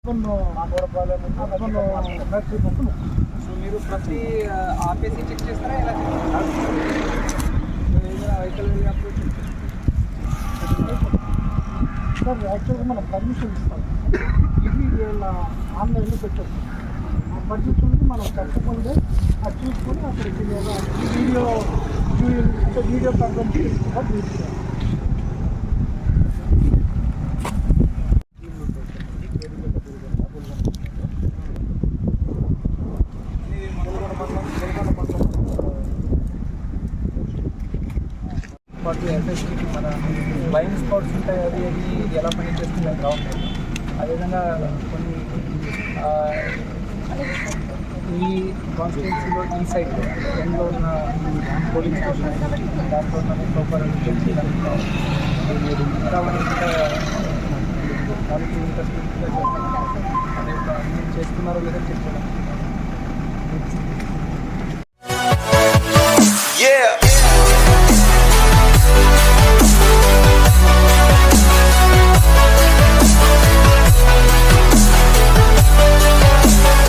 So మీరు ప్రతి ఆపేసి చెక్ చేస్తారా ఎలా వెహికల్ సార్ యాక్చువల్గా మనం పర్మిషన్ ఇస్తాం. ఇది ఆన్లైన్లో పెట్టచ్చు. ఆ పర్మిషన్ మనం తప్పకుండా అది చూసుకొని అక్కడికి వీడియో కన్ఫరెన్స్ కూడా తీసుకుంటాం. ఎస్ఎస్టీకి మన బ్లైండ్ స్పాట్స్ ఉంటాయి, అది ఎలా పనిచేస్తుంది అని రావట్లేదు. అదేవిధంగా కొన్ని ఈ కాన్స్టిట్యున్సీలో ఈ సైడ్ ఎండ్లో ఉన్న పోలింగ్ స్టేషన్ దాంట్లో ఉన్న సూపర్ వాళ్ళకి ఇంట్రెస్ట్ చేస్తున్నారో లేదో చెప్తున్నాను.